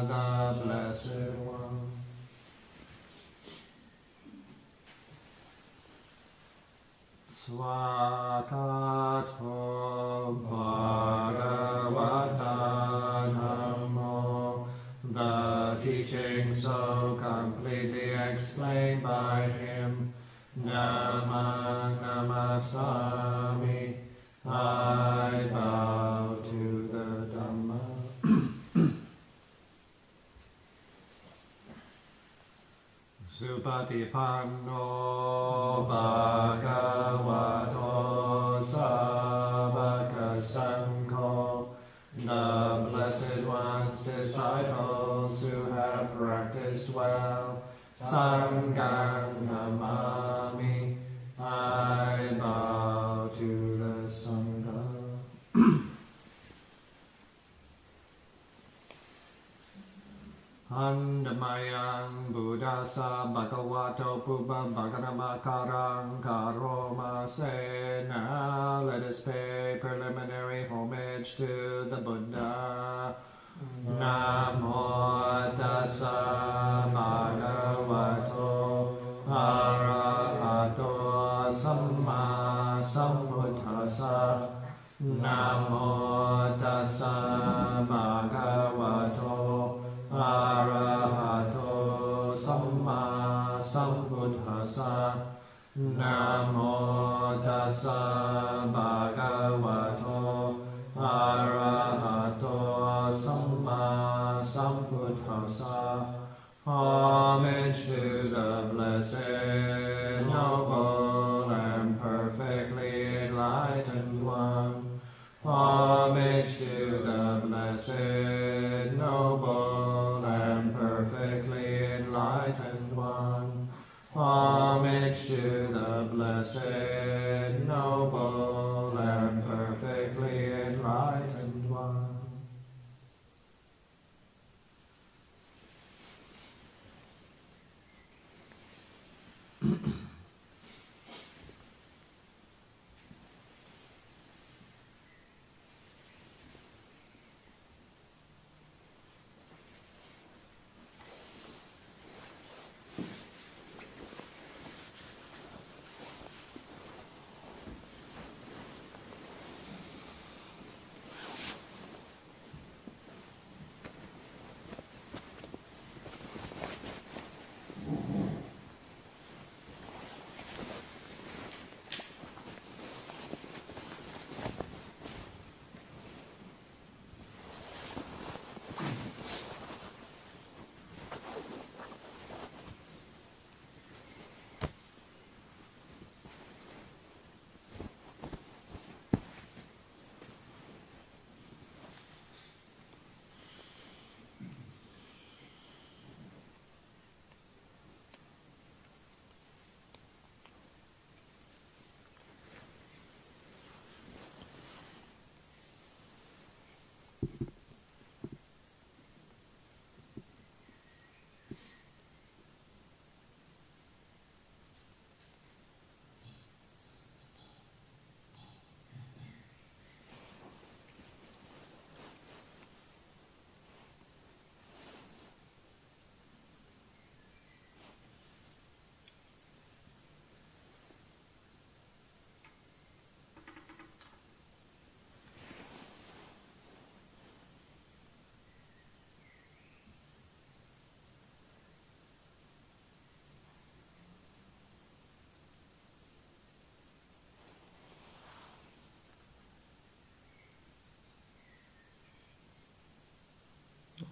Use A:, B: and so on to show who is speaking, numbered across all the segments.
A: the Blessed One. Swakato Bhagavata Namo, the teaching so completely explained by him. Namah Namasami, I bow to the Dhamma. Supatipanno Bhagavato Savaka Sangho, the Blessed One's disciples who have practiced well. Sangham Namami, I bow to the Sangha. Andamayang Buddhasa Bhagavato Puba Bhagavakarang Karoma Sena. Let us pay preliminary homage to the Buddha. Namo Tassa Bhagavato Arahato Samma Sambuddhassa. Namo Tassa Bhagavato Arahato Samma Sambuddhassa. Namo Tassa Bhagavato Arahato Samma Sambuddhassa. Homage to the Blessed, Noble, and Perfectly Enlightened One. Homage to the Blessed, Noble, and Perfectly Enlightened One. Homage to the Blessed, Noble, and Perfectly Enlightened One.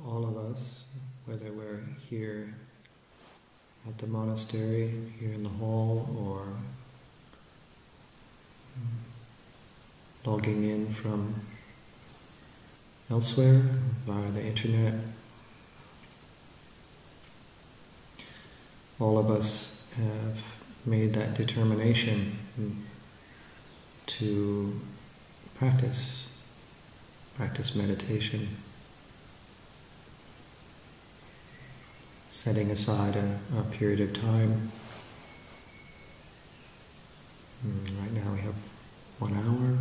A: All of us, whether we're here at the monastery, here in the hall, or logging in from elsewhere via the internet, all of us have made that determination to practice meditation, setting aside a period of time. Right now we have 1 hour.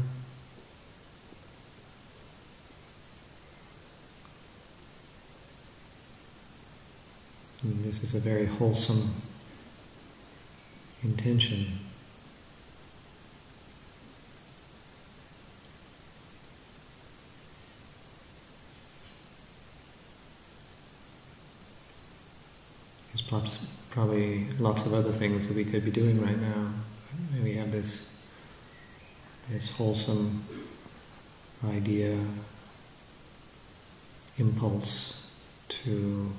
A: And this is a very wholesome intention. There's probably lots of other things that we could be doing right now. And we have this wholesome idea, impulse to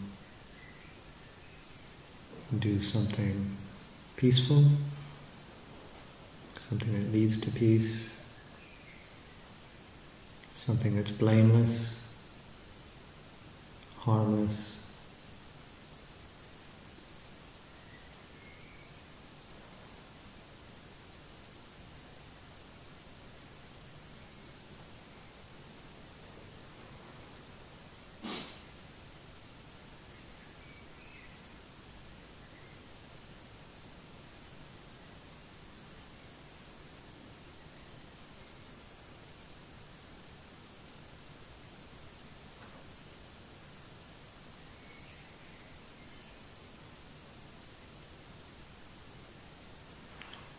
A: do something peaceful, something that leads to peace, something that's blameless, harmless.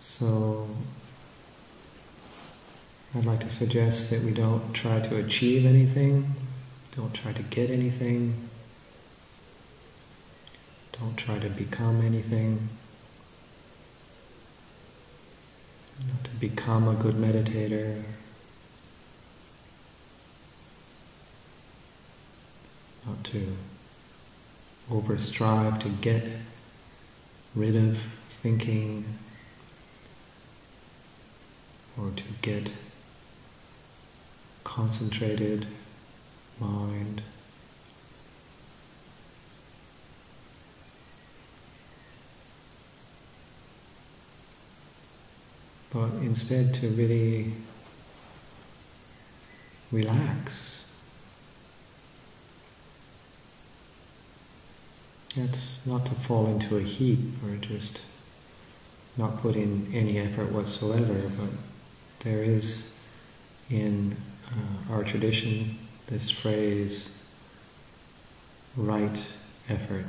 A: So, I'd like to suggest that we don't try to achieve anything, don't try to get anything, don't try to become anything, not to become a good meditator, not to overstrive to get rid of thinking, or to get concentrated mind. But instead to really relax. That's not to fall into a heap or just not put in any effort whatsoever, but there is in our tradition this phrase, right effort.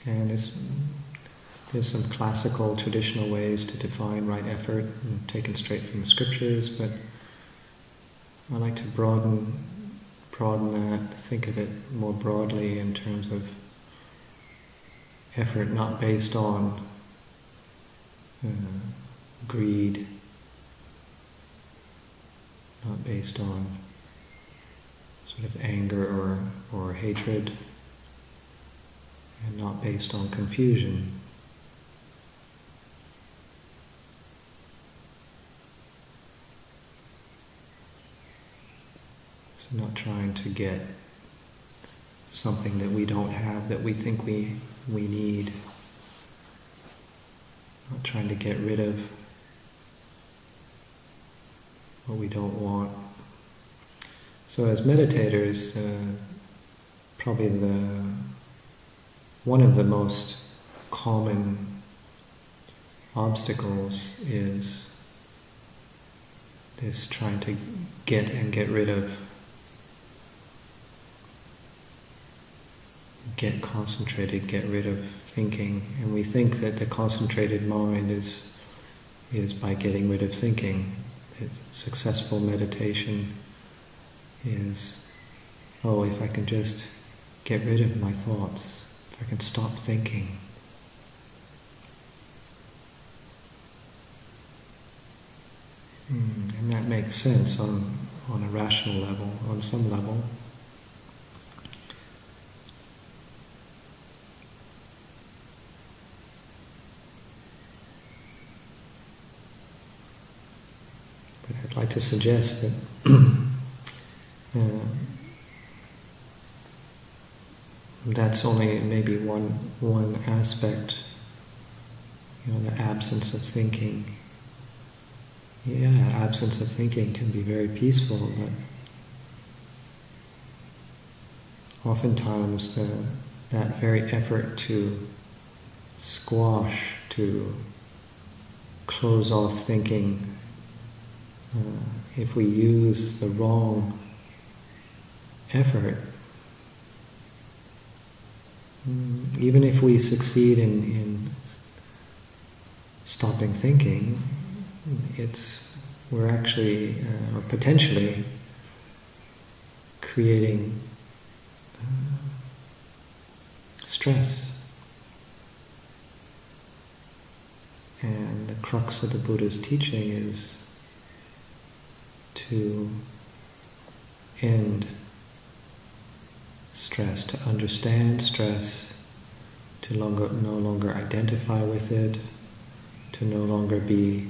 A: And there's some classical traditional ways to define right effort, taken straight from the scriptures, but I like to broaden that, think of it more broadly in terms of effort not based on greed, not based on sort of anger or hatred, and not based on confusion. So not trying to get something that we don't have, that we think we need. Not trying to get rid of what we don't want. So as meditators, probably one of the most common obstacles is this trying to get rid of, get concentrated, get rid of thinking. And we think that the concentrated mind is by getting rid of thinking. That successful meditation is, if I can just get rid of my thoughts, if I can stop thinking. And that makes sense on a rational level, on some level. But I'd like to suggest that that's only maybe one aspect, the absence of thinking. Yeah, absence of thinking can be very peaceful, but oftentimes that very effort to squash, to close off thinking, if we use the wrong effort, even if we succeed in stopping thinking, we're actually, or potentially, creating stress. And the crux of the Buddha's teaching is to end stress, to understand stress, to no longer identify with it, to no longer be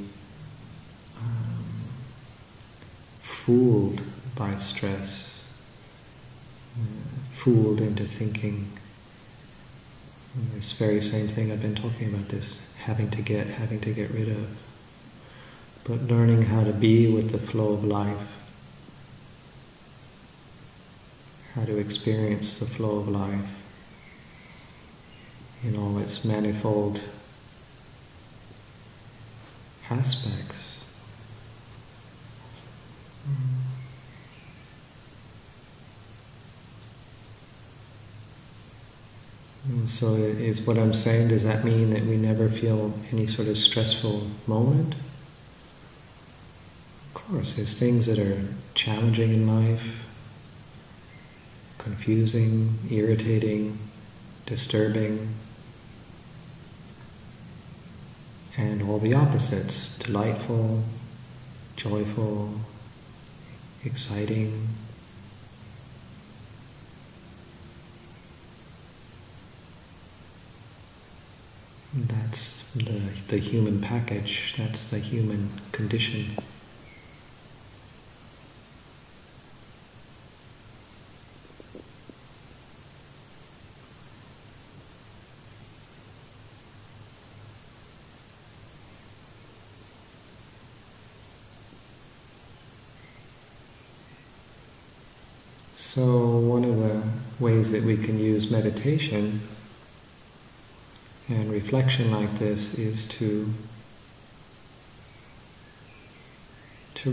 A: fooled by stress, fooled into thinking. This very same thing I've been talking about, this having to get rid of. But learning how to be with the flow of life, how to experience the flow of life in all its manifold aspects. And so is what I'm saying, does that mean that we never feel any sort of stressful moment? Of course, there's things that are challenging in life, confusing, irritating, disturbing, and all the opposites, delightful, joyful, exciting. That's the human package, that's the human condition. So one of the ways that we can use meditation and reflection like this is to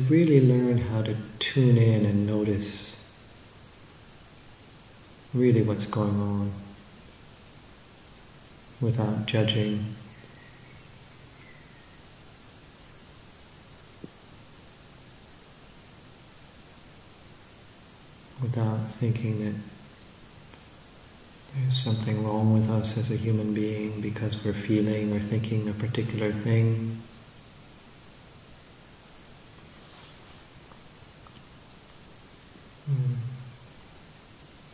A: really learn how to tune in and notice really what's going on without judging. Without thinking that there's something wrong with us as a human being because we're feeling or thinking a particular thing.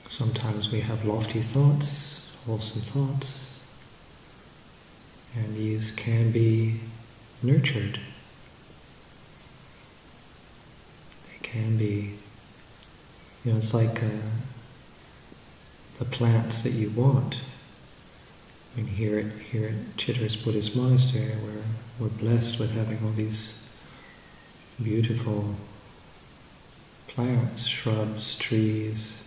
A: Sometimes we have lofty thoughts, wholesome thoughts, and these can be nurtured. They can be, it's like the plants that you want. I mean, here at Chithurst Buddhist Monastery, we're blessed with having all these beautiful plants, shrubs, trees.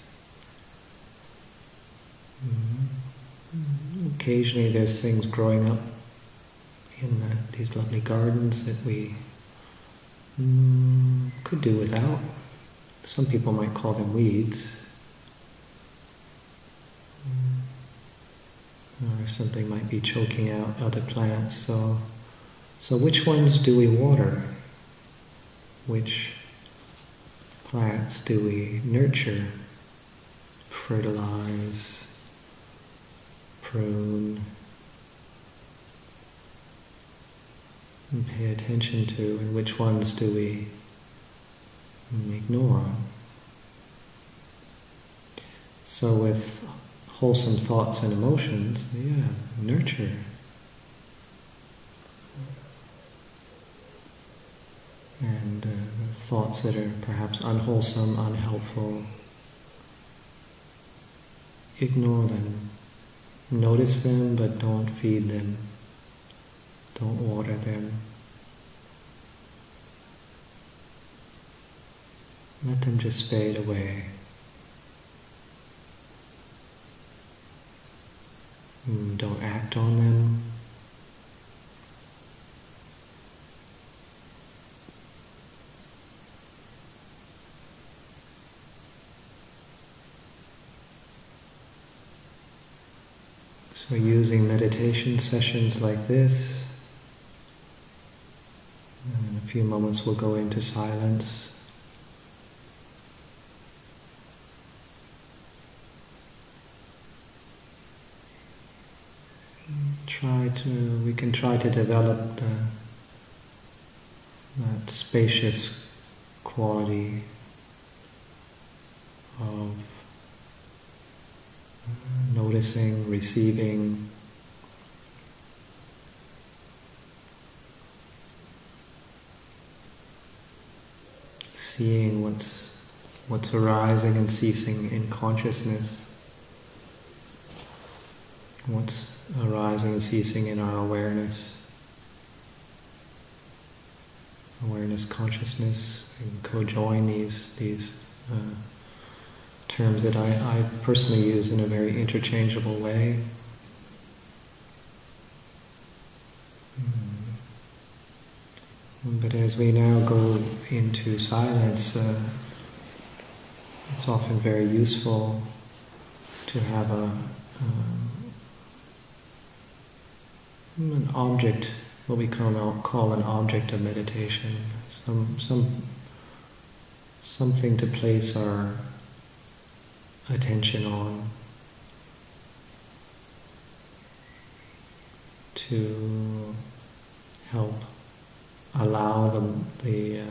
A: Occasionally there's things growing up in these lovely gardens that we could do without. Some people might call them weeds. Or something might be choking out other plants. So which ones do we water? Which plants do we nurture, fertilize, prune, and pay attention to, and which ones do we ignore? So with wholesome thoughts and emotions, nurture. And thoughts that are perhaps unwholesome, unhelpful, ignore them. Notice them, but don't feed them. Don't water them. Let them just fade away. Don't act on them. So using meditation sessions like this, and in a few moments we'll go into silence. We can try to develop that spacious quality of noticing, receiving, seeing what's arising and ceasing in consciousness, what's arising and ceasing in our awareness. Awareness, consciousness, and co-join these terms that I personally use in a very interchangeable way. But as we now go into silence, it's often very useful to have an object, what we call an object of meditation, something to place our attention on, to help allow the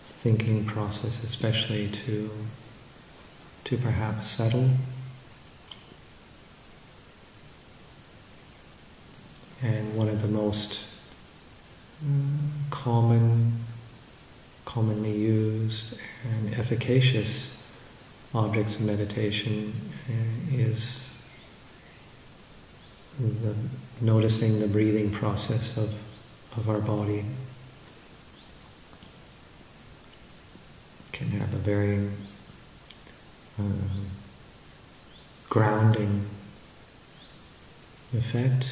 A: thinking process especially to perhaps settle. And one of the most commonly used and efficacious objects of meditation is noticing the breathing process of our body. Can have a very grounding effect.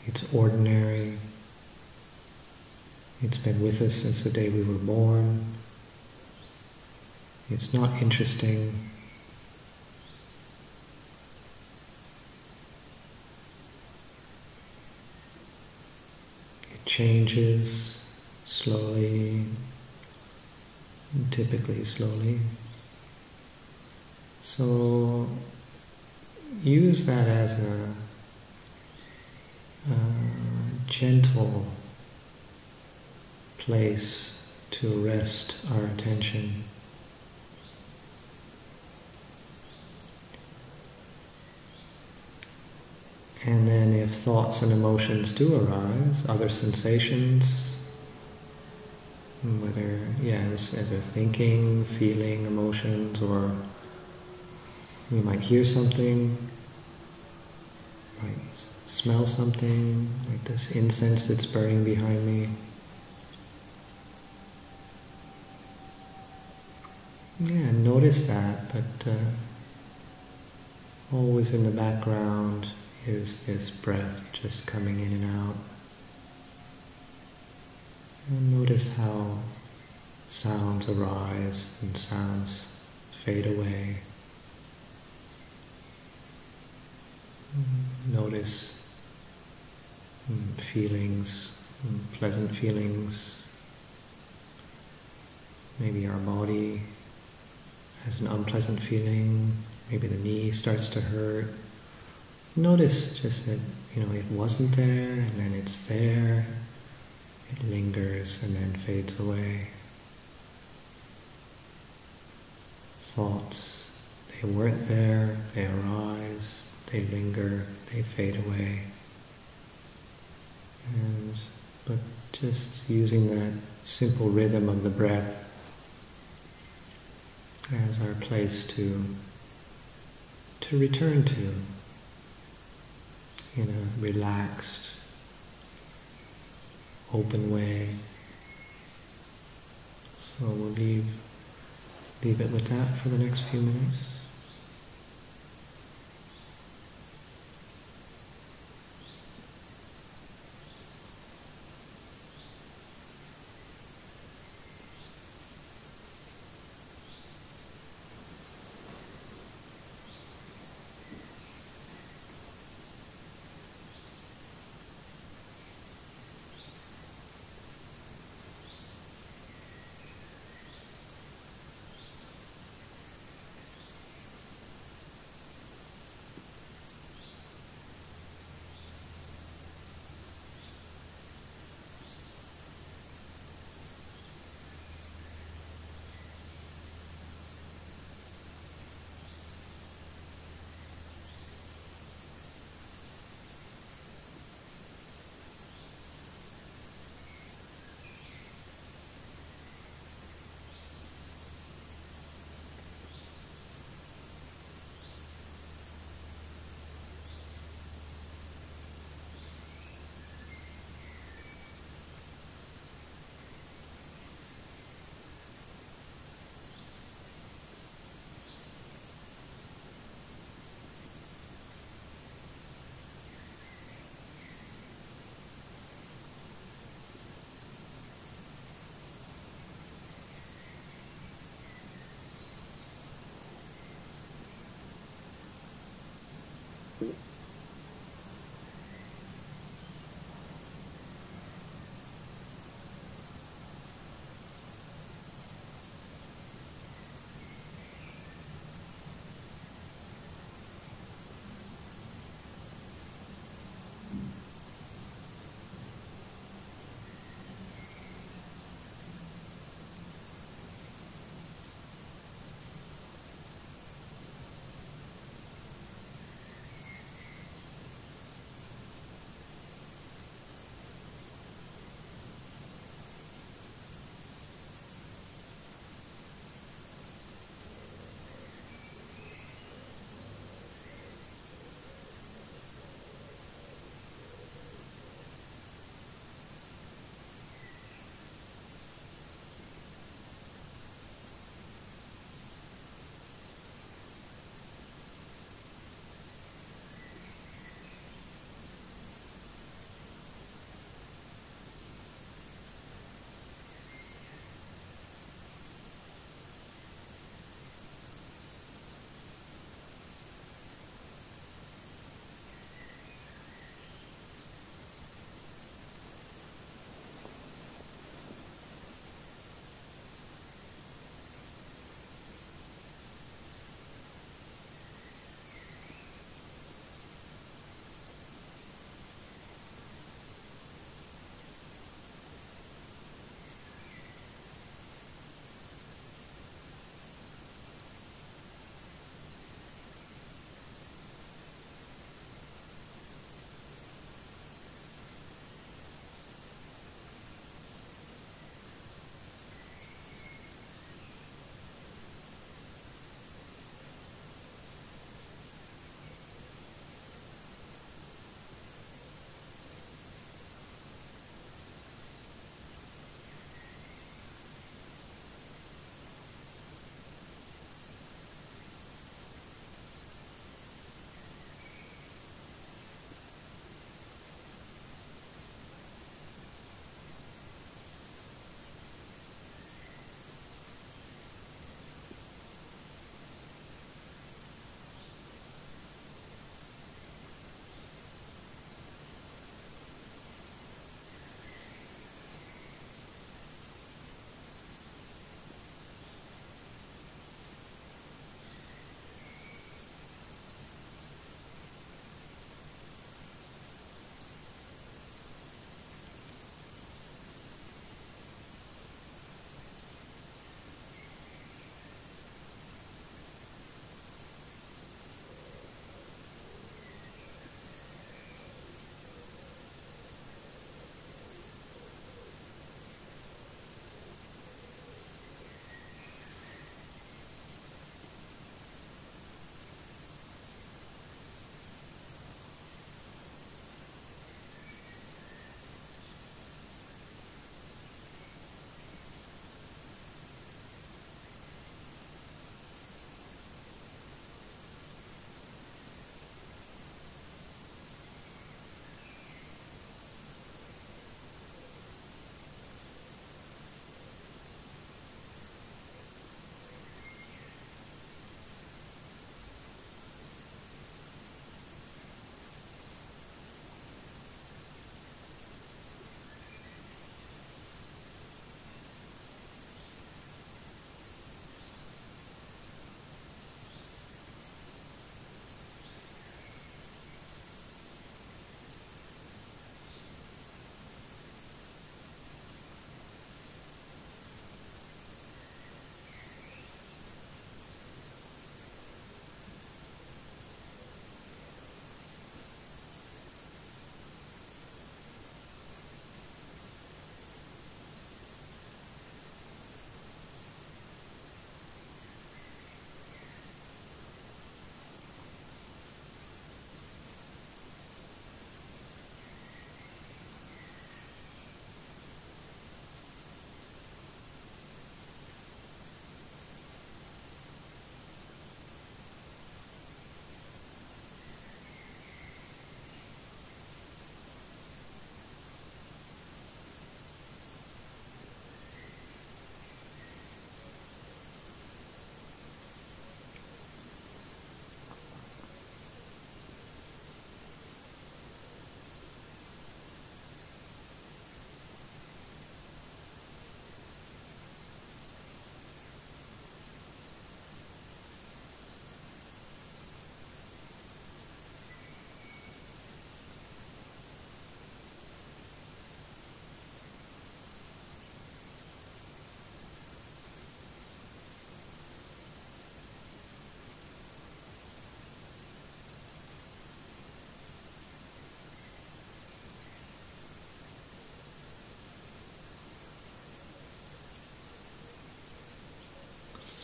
A: It's ordinary. It's been with us since the day we were born. It's not interesting. It changes slowly, typically slowly. So use that as a gentle place to rest our attention. And then if thoughts and emotions do arise, other sensations, whether, as they're thinking, feeling, emotions, or we might hear something, might smell something, like this incense that's burning behind me. Yeah, notice that, but always in the background is this breath just coming in and out. And notice how sounds arise and sounds fade away. Notice feelings, pleasant feelings. Maybe our body has an unpleasant feeling. Maybe the knee starts to hurt. Notice just that, it wasn't there, and then it's there. It lingers and then fades away. Thoughts, they weren't there, they arise, they linger, they fade away. But just using that simple rhythm of the breath as our place to return to in a relaxed, open way. So we'll leave it with that for the next few minutes.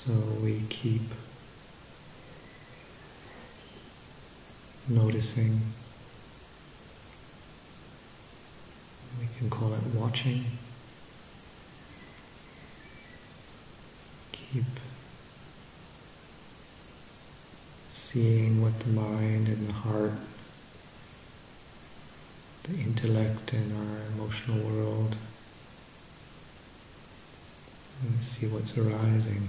A: So we keep noticing. We can call it watching. Keep seeing what the mind and the heart, the intellect and our emotional world, and see what's arising.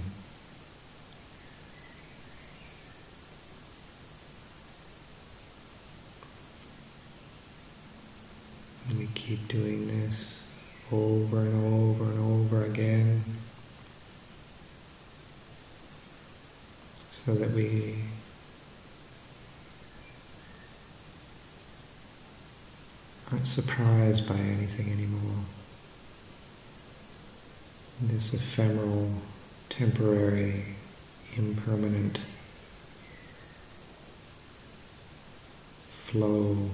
A: And we keep doing this over and over and over again, so that we aren't surprised by anything anymore. This ephemeral, temporary, impermanent flow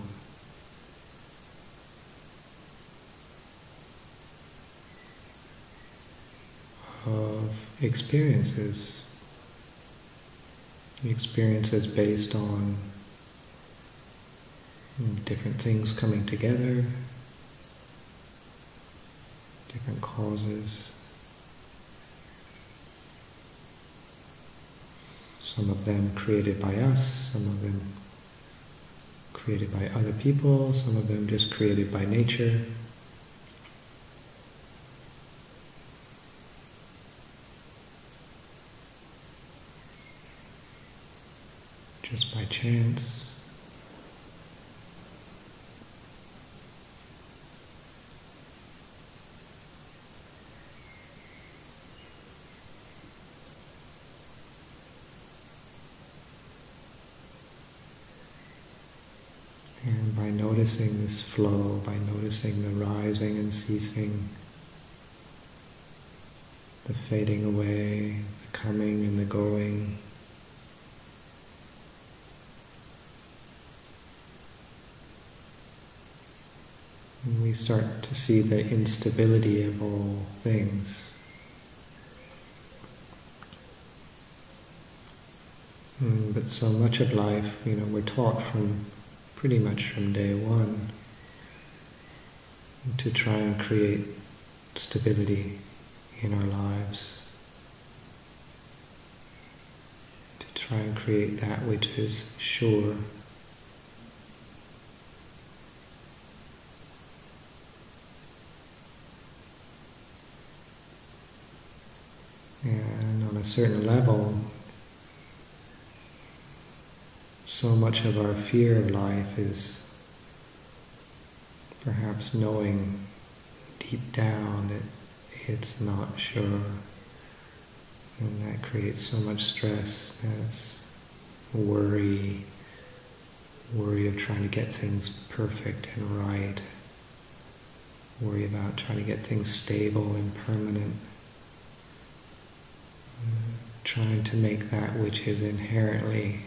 A: of experiences based on different things coming together, different causes. Some of them created by us, some of them created by other people, some of them just created by nature. Just by chance. And by noticing this flow, by noticing the rising and ceasing, the fading away, the coming and the going, and we start to see the instability of all things. But so much of life, we're taught pretty much from day one to try and create stability in our lives, to try and create that which is sure. And on a certain level, so much of our fear of life is perhaps knowing deep down that it's not sure, and that creates so much stress. That's worry of trying to get things perfect and right, worry about trying to get things stable and permanent, trying to make that which is inherently,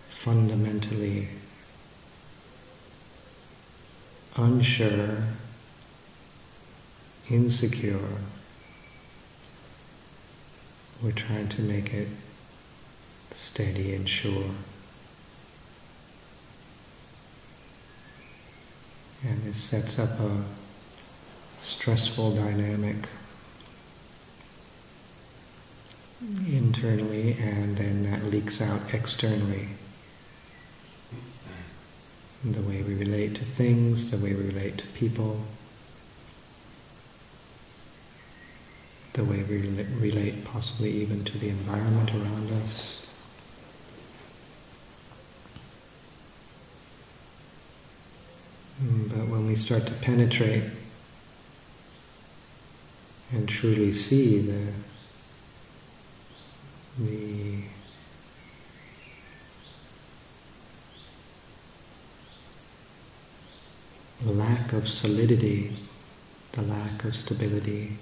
A: fundamentally unsure, insecure. We're trying to make it steady and sure. And this sets up a stressful dynamic internally, and then that leaks out externally. The way we relate to things, the way we relate to people, the way we relate possibly even to the environment around us. But when we start to penetrate and truly see the lack of solidity, the lack of stability,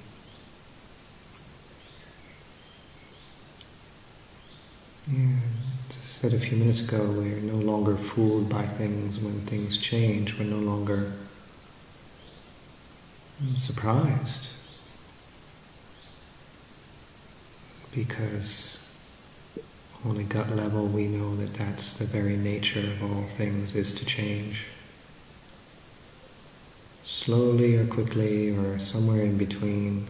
A: as I said a few minutes ago, we're no longer fooled by things when things change. We're no longer surprised because on a gut level we know that that's the very nature of all things, is to change. Slowly or quickly or somewhere in between,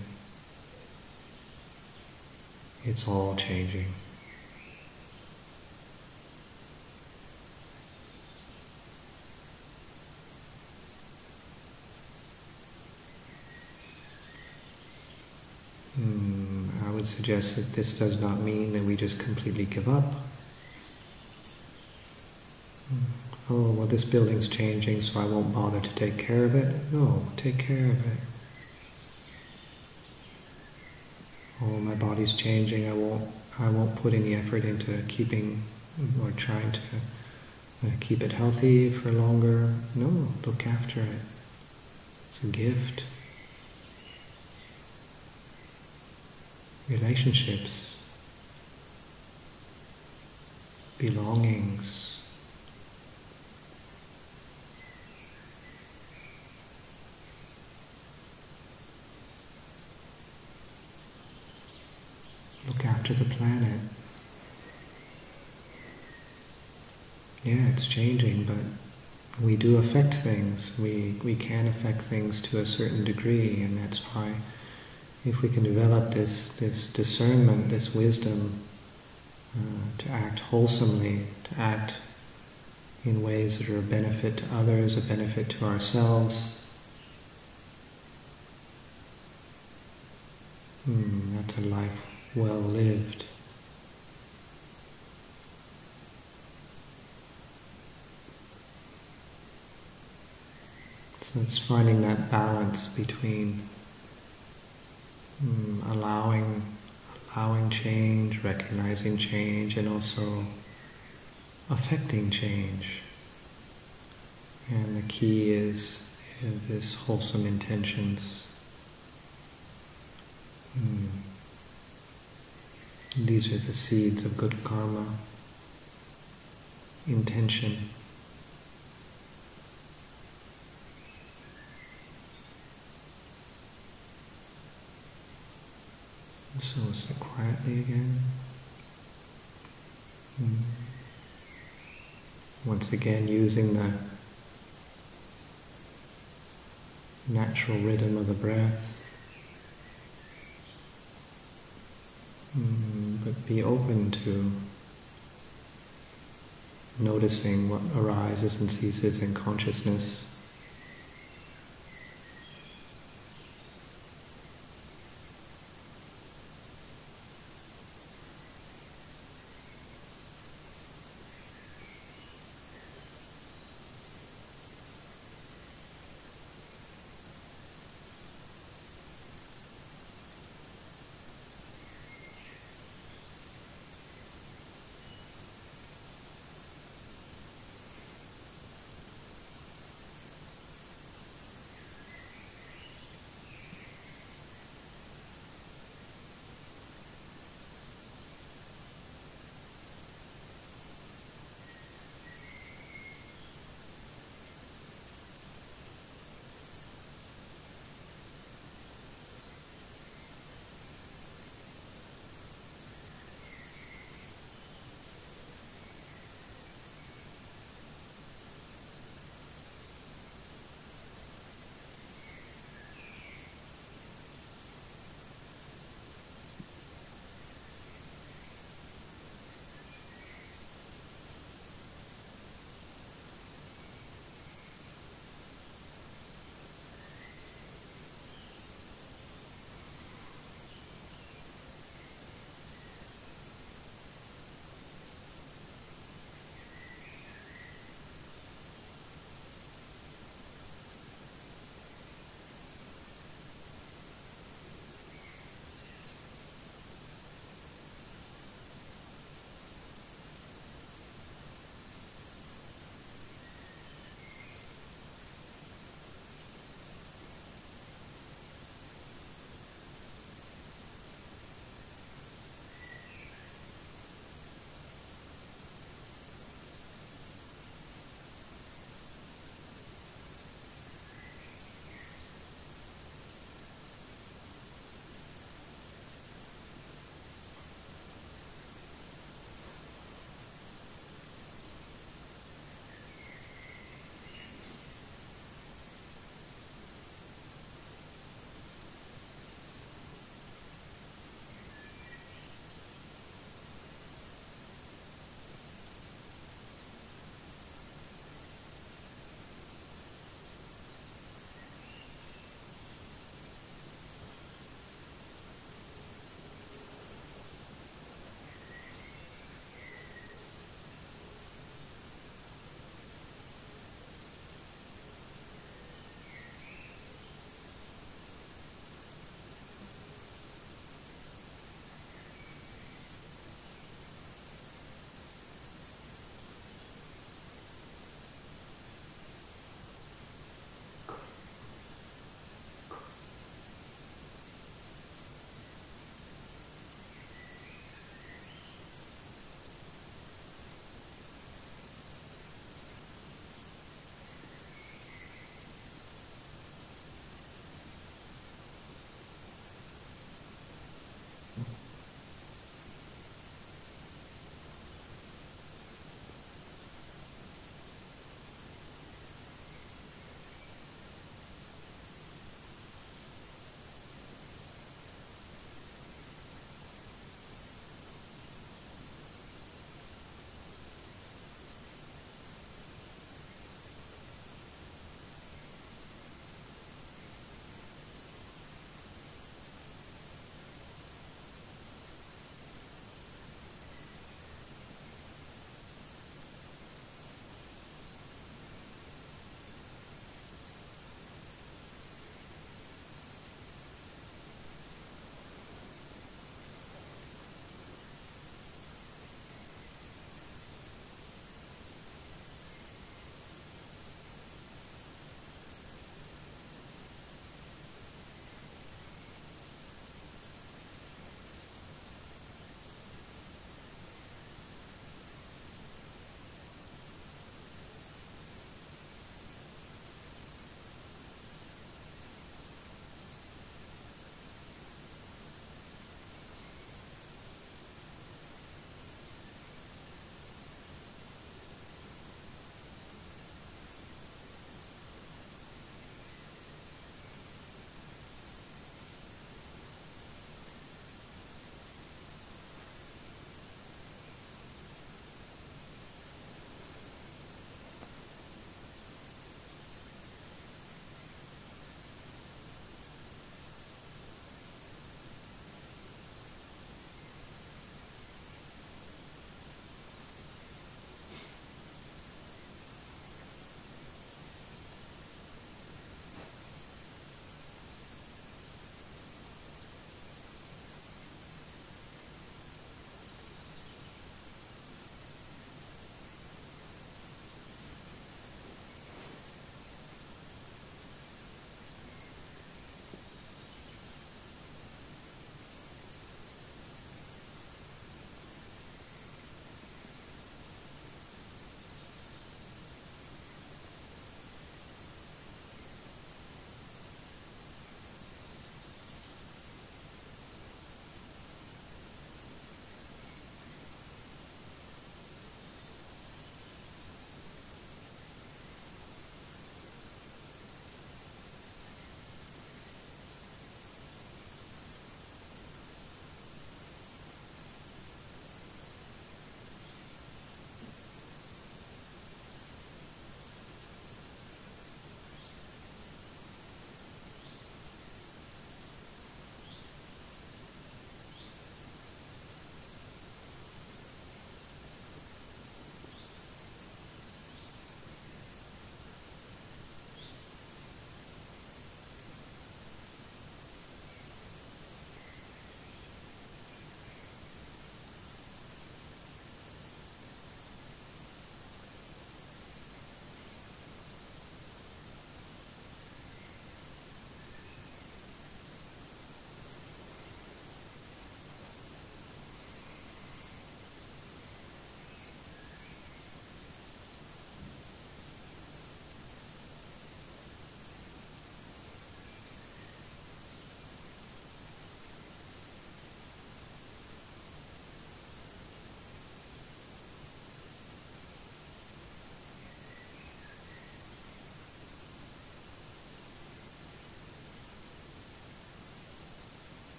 A: it's all changing. I would suggest that this does not mean that we just completely give up. Oh, well, this building's changing, so I won't bother to take care of it. No, take care of it. Oh, my body's changing, I won't put any effort into keeping or trying to keep it healthy for longer. No, look after it. It's a gift. Relationships, belongings, look after the planet. Yeah, it's changing, but we do affect things. We can affect things to a certain degree, and that's why if we can develop this discernment, this wisdom, to act wholesomely, to act in ways that are a benefit to others, a benefit to ourselves, that's a life well lived. So it's finding that balance between allowing change, recognizing change, and also affecting change. And the key is this wholesome intentions. These are the seeds of good karma. Intention. So sit quietly again. Once again, using the natural rhythm of the breath. But be open to noticing what arises and ceases in consciousness.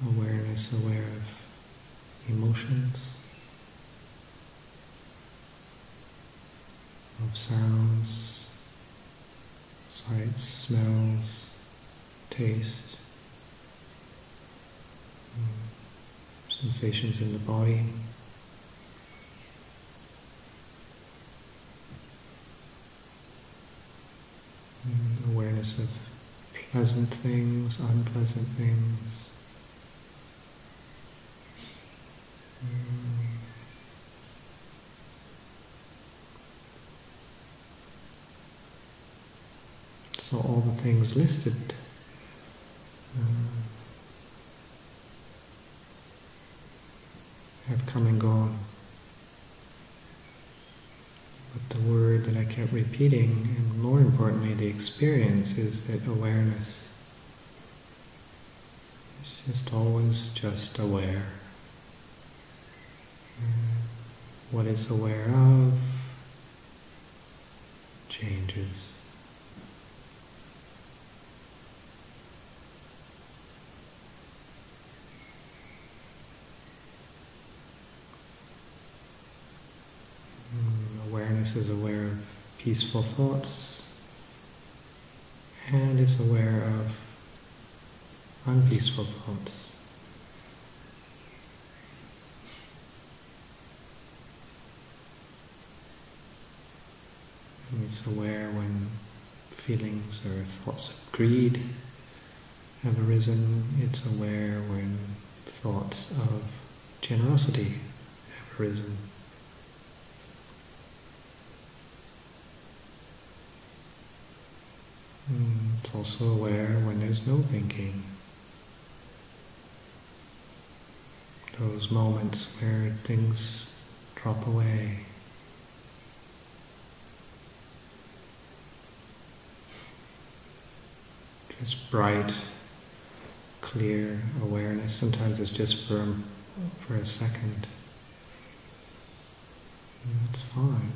A: awareness, aware of emotions, of sounds, sights, smells, taste, sensations in the body. Awareness of pleasant things, unpleasant things. So all the things listed have come and gone. But the word that I kept repeating, and more importantly the experience, is that awareness is just always just aware. What it's aware of changes. Awareness is aware of peaceful thoughts, and it's aware of unpeaceful thoughts. And it's aware when feelings or thoughts of greed have arisen. It's aware when thoughts of generosity have arisen. It's also aware when there's no thinking. Those moments where things drop away. Just bright, clear awareness. Sometimes it's just for a second. It's fine.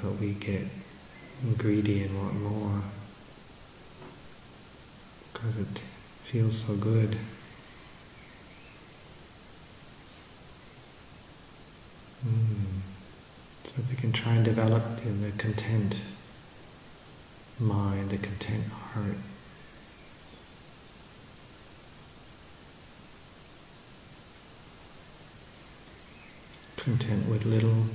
A: But we get greedy and want more because it feels so good. So if we can try and develop the content mind, the content heart, content with little,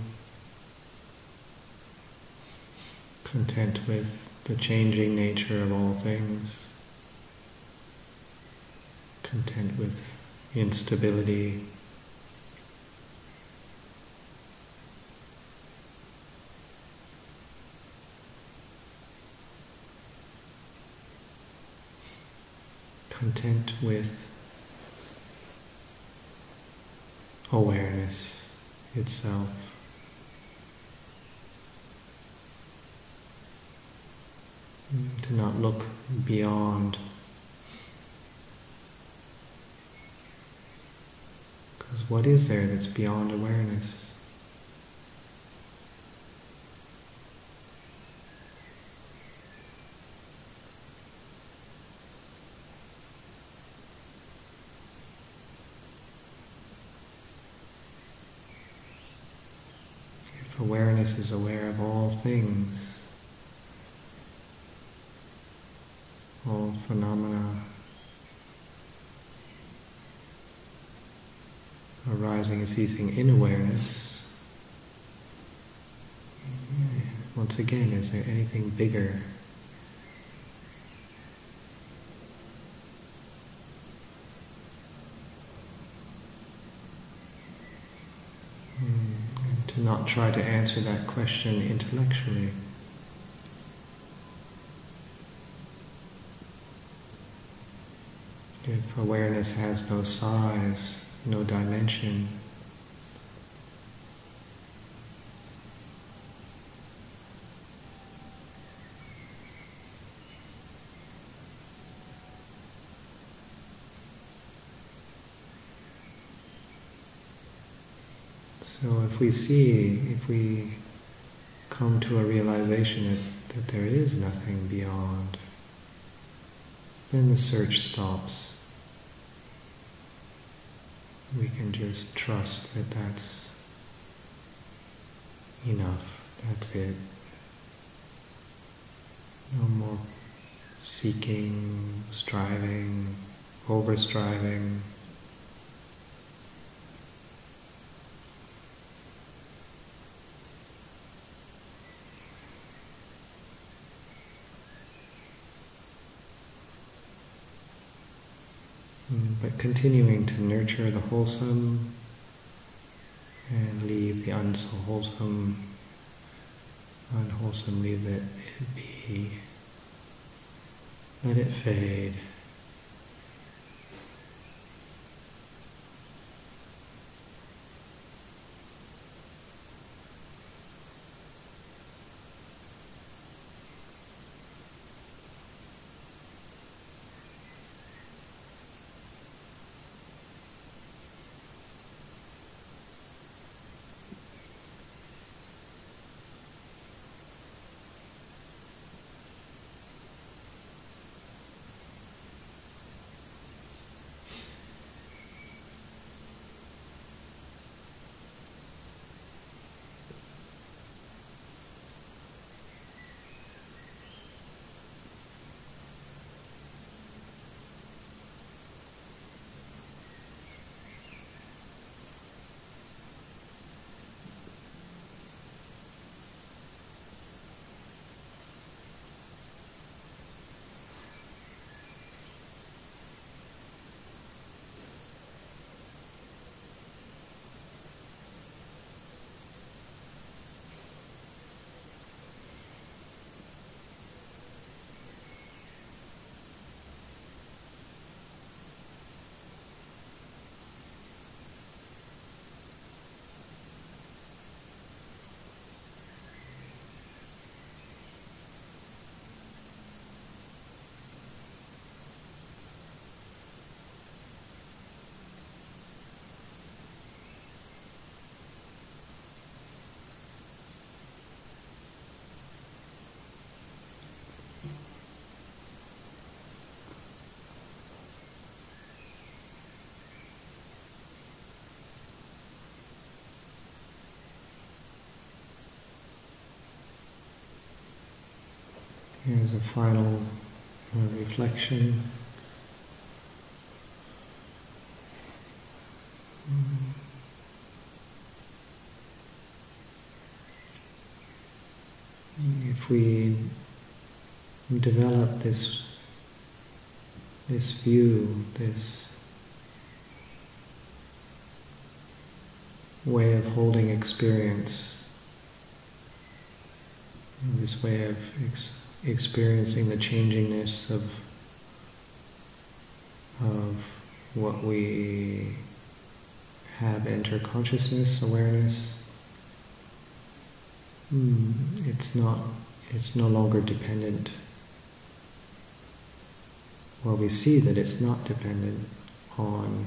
A: content with the changing nature of all things, content with instability, content with awareness itself. To not look beyond, because what is there that's beyond awareness? If awareness is aware of all things, all phenomena arising and ceasing in awareness, once again, is there anything bigger? And to not try to answer that question intellectually. If awareness has no size, no dimension, so if we come to a realization that there is nothing beyond, then the search stops. We can just trust that that's enough, that's it. No more seeking, striving, over-striving. But continuing to nurture the wholesome and leave the unwholesome, leave it be, let it fade. Here's a final reflection. If we develop this view, this way of holding experience, this way of experiencing the changingness of what we have enter consciousness, awareness, it's no longer dependent. Well, we see that it's not dependent on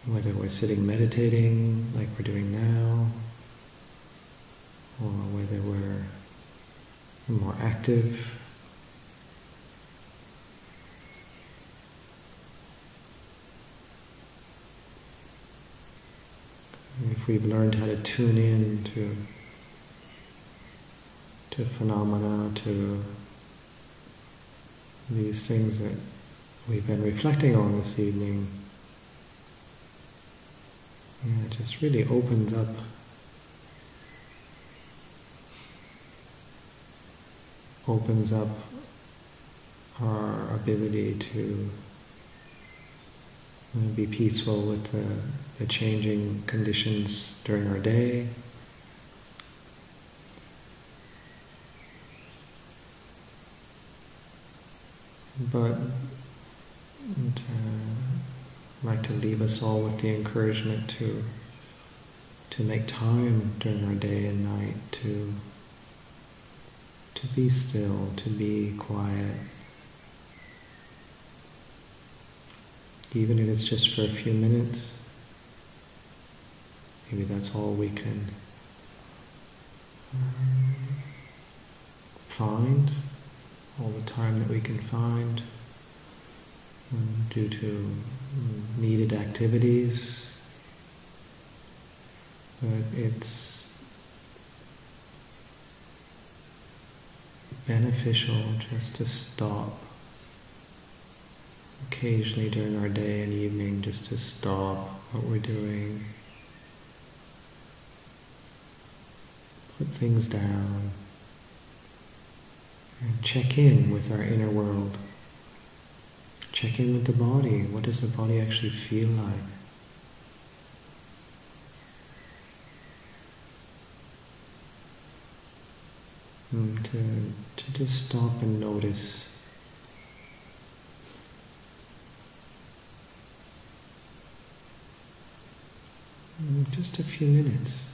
A: whether we're sitting meditating like we're doing now, or whether we're more active. If we've learned how to tune in to phenomena, to these things that we've been reflecting on this evening, it just really opens up our ability to be peaceful with the changing conditions during our day. But I'd like to leave us all with the encouragement to make time during our day and night to be still, to be quiet. Even if it's just for a few minutes, maybe that's all we can find, all the time that we can find, due to needed activities, but it's beneficial just to stop occasionally during our day and evening, just to stop what we're doing, put things down, and check in with our inner world. Check in with the body. What does the body actually feel like? To just stop and notice. Just a few minutes.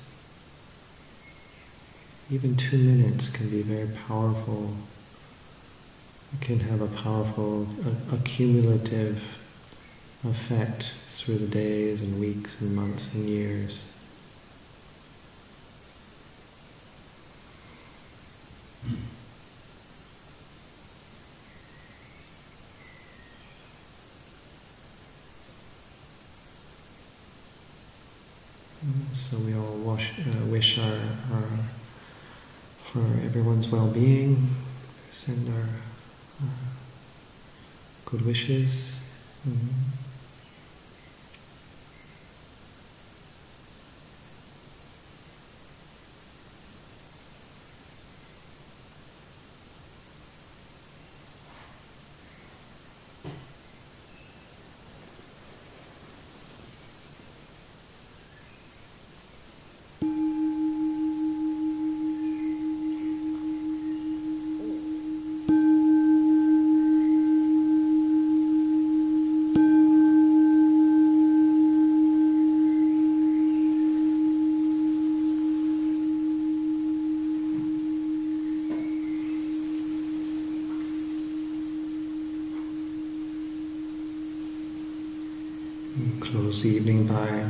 A: Even 2 minutes can be very powerful. It can have a powerful, accumulative effect through the days and weeks and months and years. So we all wish for everyone's well-being, send our good wishes. Close the evening by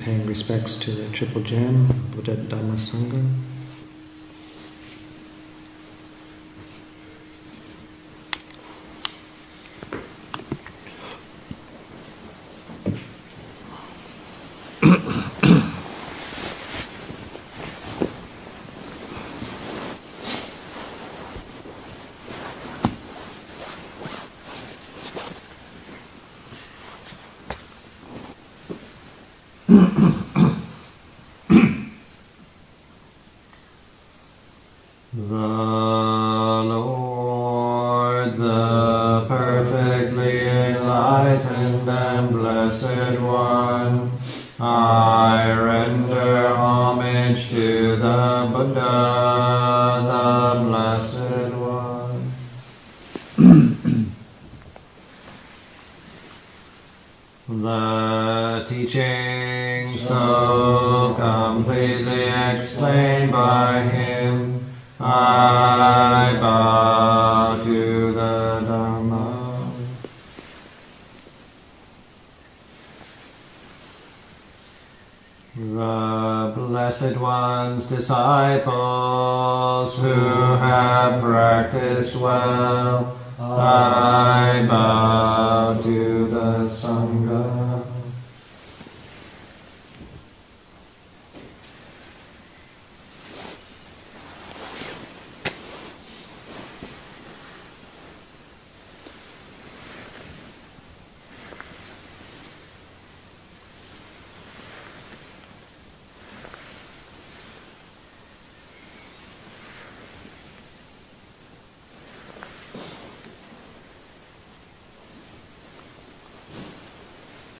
A: paying respects to the Triple Gem, Buddha, Dhamma, Sangha. The teaching so completely explained by him, I bow to the Dhamma. The Blessed One's disciples who have practiced well, I bow to the Sangha.